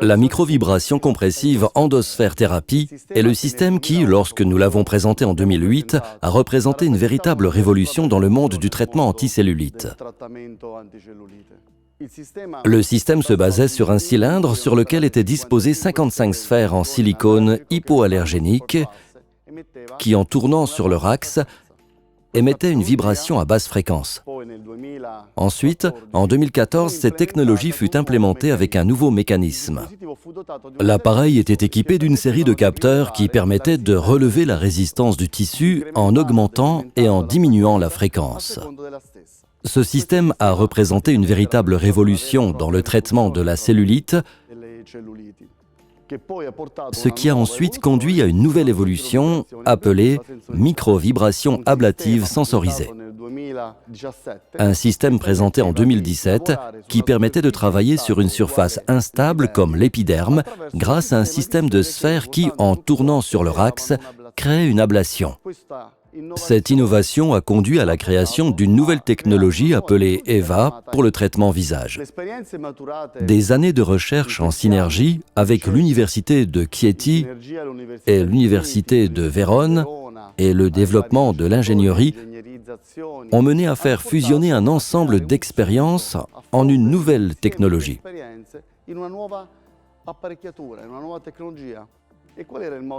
La microvibration compressive endosphère thérapie est le système qui, lorsque nous l'avons présenté en 2008, a représenté une véritable révolution dans le monde du traitement anticellulite. Le système se basait sur un cylindre sur lequel étaient disposées 55 sphères en silicone hypoallergénique qui, en tournant sur leur axe, émettaient une vibration à basse fréquence. Ensuite, en 2014, cette technologie fut implémentée avec un nouveau mécanisme. L'appareil était équipé d'une série de capteurs qui permettaient de relever la résistance du tissu en augmentant et en diminuant la fréquence. Ce système a représenté une véritable révolution dans le traitement de la cellulite, ce qui a ensuite conduit à une nouvelle évolution appelée microvibration ablative sensorisée. Un système présenté en 2017 qui permettait de travailler sur une surface instable comme l'épiderme grâce à un système de sphères qui, en tournant sur leur axe, crée une ablation. Cette innovation a conduit à la création d'une nouvelle technologie appelée EVA pour le traitement visage. Des années de recherche en synergie avec l'université de Chieti et l'université de Vérone et le développement de l'ingénierie ont mené à faire fusionner un ensemble d'expériences en une nouvelle technologie.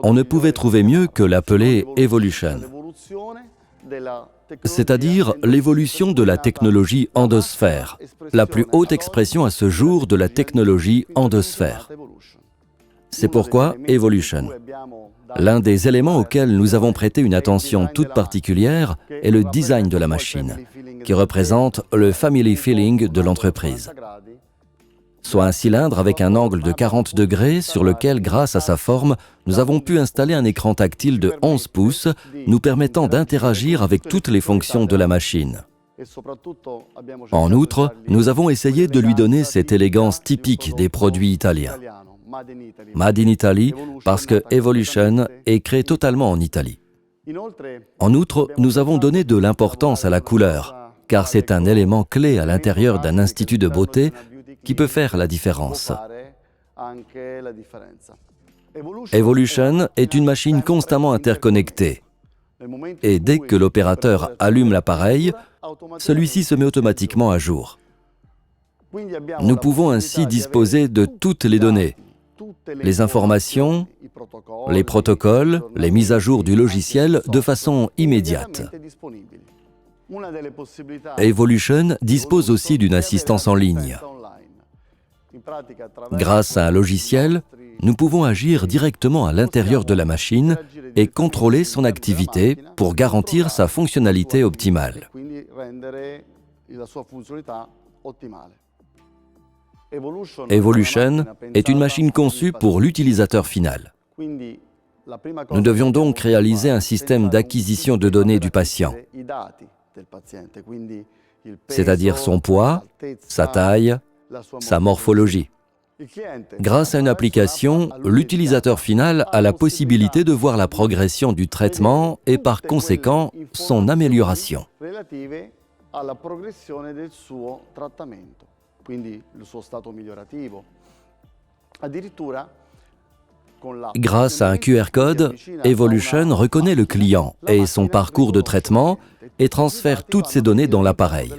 On ne pouvait trouver mieux que l'appeler Evolution, c'est-à-dire l'évolution de la technologie endosphère, la plus haute expression à ce jour de la technologie endosphère. C'est pourquoi Evolution. L'un des éléments auxquels nous avons prêté une attention toute particulière est le design de la machine, qui représente le family feeling de l'entreprise. Soit un cylindre avec un angle de 40 degrés sur lequel, grâce à sa forme, nous avons pu installer un écran tactile de 11 pouces, nous permettant d'interagir avec toutes les fonctions de la machine. En outre, nous avons essayé de lui donner cette élégance typique des produits italiens. Made in Italy, parce que Evolution est créé totalement en Italie. En outre, nous avons donné de l'importance à la couleur, car c'est un élément clé à l'intérieur d'un institut de beauté qui peut faire la différence. Evolution est une machine constamment interconnectée. Et dès que l'opérateur allume l'appareil, celui-ci se met automatiquement à jour. Nous pouvons ainsi disposer de toutes les données, les informations, les protocoles, les mises à jour du logiciel de façon immédiate. Evolution dispose aussi d'une assistance en ligne. Grâce à un logiciel, nous pouvons agir directement à l'intérieur de la machine et contrôler son activité pour garantir sa fonctionnalité optimale. Evolution est une machine conçue pour l'utilisateur final. Nous devions donc réaliser un système d'acquisition de données du patient, c'est-à-dire son poids, sa taille, sa morphologie. Grâce à une application, l'utilisateur final a la possibilité de voir la progression du traitement et par conséquent son amélioration. Grâce à un QR code, Evolution reconnaît le client et son parcours de traitement et transfère toutes ces données dans l'appareil.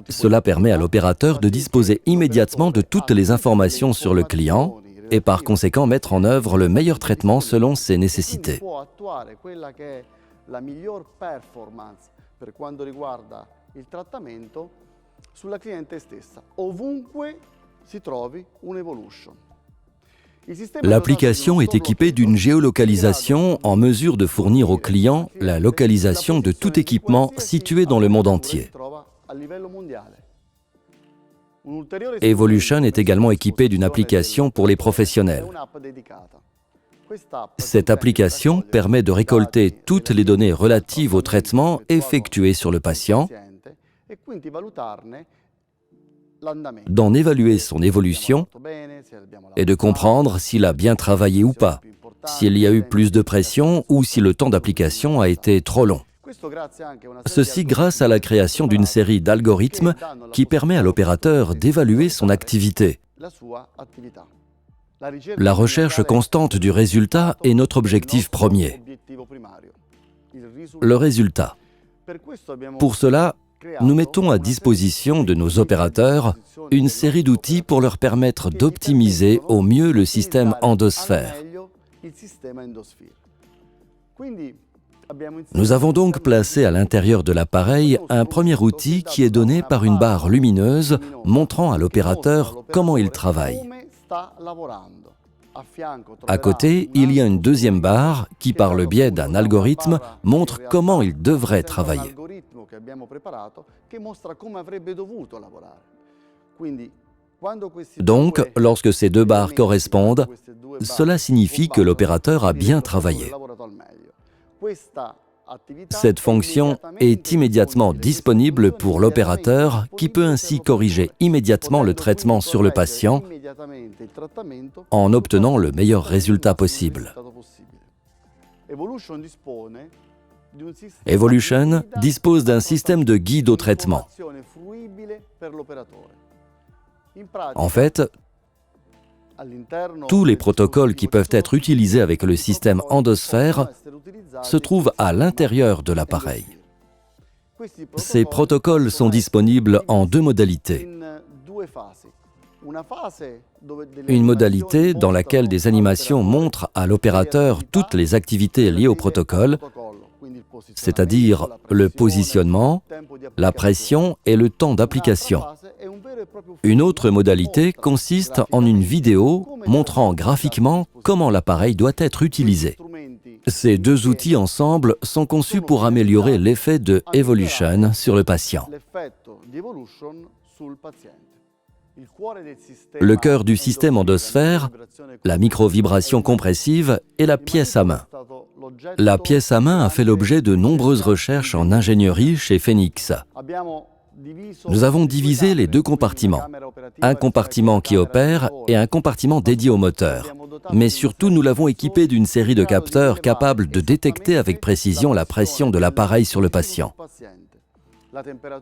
Cela permet à l'opérateur de disposer immédiatement de toutes les informations sur le client et par conséquent mettre en œuvre le meilleur traitement selon ses nécessités. L'application est équipée d'une géolocalisation en mesure de fournir au client la localisation de tout équipement situé dans le monde entier. Evolution est également équipée d'une application pour les professionnels. Cette application permet de récolter toutes les données relatives au traitement effectué sur le patient, d'en évaluer son évolution et de comprendre s'il a bien travaillé ou pas, s'il y a eu plus de pression ou si le temps d'application a été trop long. Ceci grâce à la création d'une série d'algorithmes qui permet à l'opérateur d'évaluer son activité La recherche constante du résultat est notre objectif premier. Le résultat. Pour cela, nous mettons à disposition de nos opérateurs une série d'outils pour leur permettre d'optimiser au mieux le système endosphère. Nous avons donc placé à l'intérieur de l'appareil un premier outil qui est donné par une barre lumineuse montrant à l'opérateur comment il travaille. À côté, il y a une deuxième barre qui, par le biais d'un algorithme, montre comment il devrait travailler. Donc, lorsque ces deux barres correspondent, cela signifie que l'opérateur a bien travaillé. Cette fonction est immédiatement disponible pour l'opérateur qui peut ainsi corriger immédiatement le traitement sur le patient en obtenant le meilleur résultat possible. Evolution dispose d'un système de guide au traitement. En fait, tous les protocoles qui peuvent être utilisés avec le système endosphère se trouvent à l'intérieur de l'appareil. Ces protocoles sont disponibles en deux modalités. Une modalité dans laquelle des animations montrent à l'opérateur toutes les activités liées au protocole, c'est-à-dire le positionnement, la pression et le temps d'application. Une autre modalité consiste en une vidéo montrant graphiquement comment l'appareil doit être utilisé. Ces deux outils ensemble sont conçus pour améliorer l'effet de Evolution sur le patient. Le cœur du système endosphère, la microvibration compressive est la pièce à main. La pièce à main a fait l'objet de nombreuses recherches en ingénierie chez Phoenix. Nous avons divisé les deux compartiments, un compartiment qui opère et un compartiment dédié au moteur. Mais surtout, nous l'avons équipé d'une série de capteurs capables de détecter avec précision la pression de l'appareil sur le patient.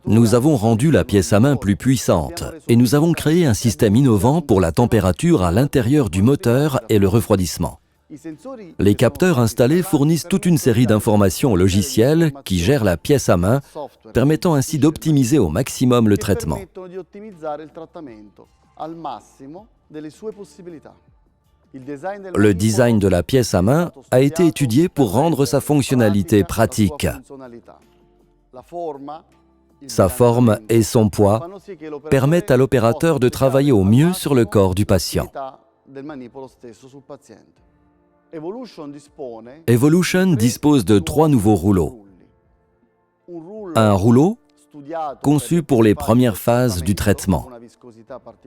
Nous avons rendu la pièce à main plus puissante et nous avons créé un système innovant pour la température à l'intérieur du moteur et le refroidissement. Les capteurs installés fournissent toute une série d'informations au logiciel qui gère la pièce à main, permettant ainsi d'optimiser au maximum le traitement. Le design de la pièce à main a été étudié pour rendre sa fonctionnalité pratique. Sa forme et son poids permettent à l'opérateur de travailler au mieux sur le corps du patient. Evolution dispose de 3 nouveaux rouleaux. Un rouleau conçu pour les premières phases du traitement,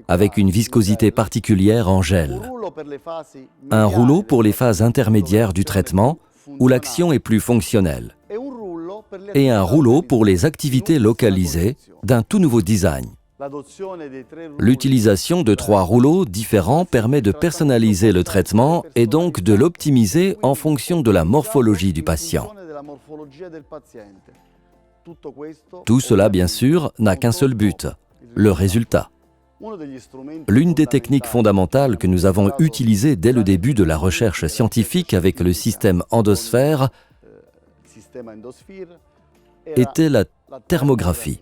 avec une viscosité particulière en gel. Un rouleau pour les phases intermédiaires du traitement, où l'action est plus fonctionnelle. Et un rouleau pour les activités localisées d'un tout nouveau design. L'utilisation de 3 rouleaux différents permet de personnaliser le traitement et donc de l'optimiser en fonction de la morphologie du patient. Tout cela, bien sûr, n'a qu'un seul but, le résultat. L'une des techniques fondamentales que nous avons utilisées dès le début de la recherche scientifique avec le système endosphère était la thermographie.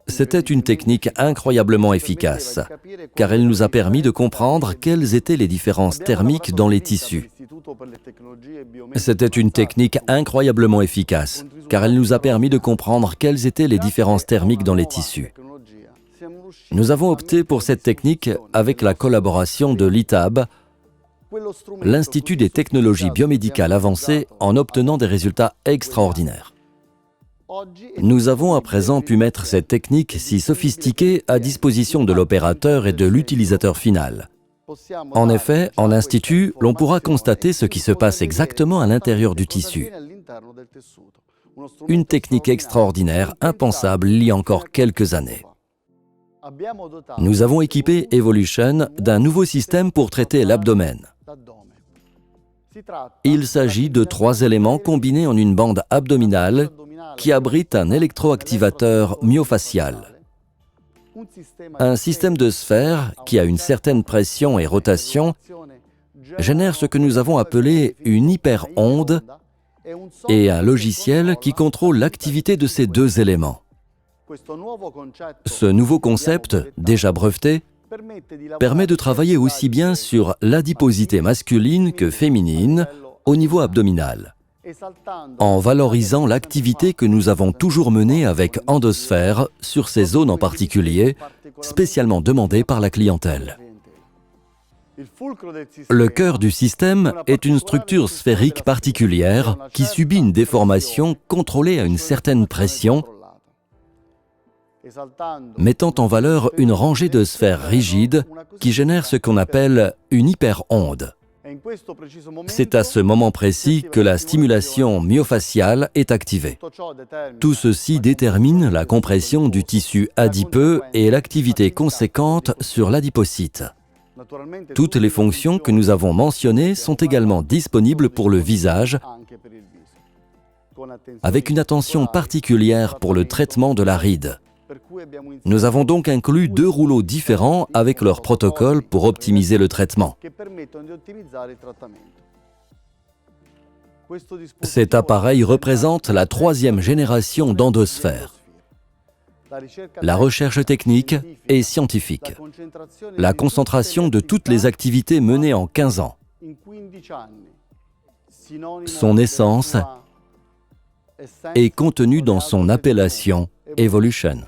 C'était une technique incroyablement efficace, car elle nous a permis de comprendre quelles étaient les différences thermiques dans les tissus. C'était une technique incroyablement efficace, car elle nous a permis de comprendre quelles étaient les différences thermiques dans les tissus. Nous avons opté pour cette technique avec la collaboration de l'ITAB, l'Institut des technologies biomédicales avancées, en obtenant des résultats extraordinaires. Nous avons à présent pu mettre cette technique si sophistiquée à disposition de l'opérateur et de l'utilisateur final. En effet, en institut, l'on pourra constater ce qui se passe exactement à l'intérieur du tissu. Une technique extraordinaire, impensable il y a encore quelques années. Nous avons équipé Evolution d'un nouveau système pour traiter l'abdomen. Il s'agit de 3 éléments combinés en une bande abdominale qui abrite un électroactivateur myofacial. Un système de sphères qui a une certaine pression et rotation génère ce que nous avons appelé une hyperonde et un logiciel qui contrôle l'activité de ces deux éléments. Ce nouveau concept, déjà breveté, permet de travailler aussi bien sur l'adiposité masculine que féminine au niveau abdominal, en valorisant l'activité que nous avons toujours menée avec Endosphère sur ces zones en particulier, spécialement demandées par la clientèle. Le cœur du système est une structure sphérique particulière qui subit une déformation contrôlée à une certaine pression, mettant en valeur une rangée de sphères rigides qui génère ce qu'on appelle une hyperonde. C'est à ce moment précis que la stimulation myofaciale est activée. Tout ceci détermine la compression du tissu adipeux et l'activité conséquente sur l'adipocyte. Toutes les fonctions que nous avons mentionnées sont également disponibles pour le visage, avec une attention particulière pour le traitement de la ride. Nous avons donc inclus 2 rouleaux différents avec leur protocole pour optimiser le traitement. Cet appareil représente la 3e génération d'Endosphère. La recherche technique et scientifique. La concentration de toutes les activités menées en 15 ans. Son essence est contenue dans son appellation Evolution.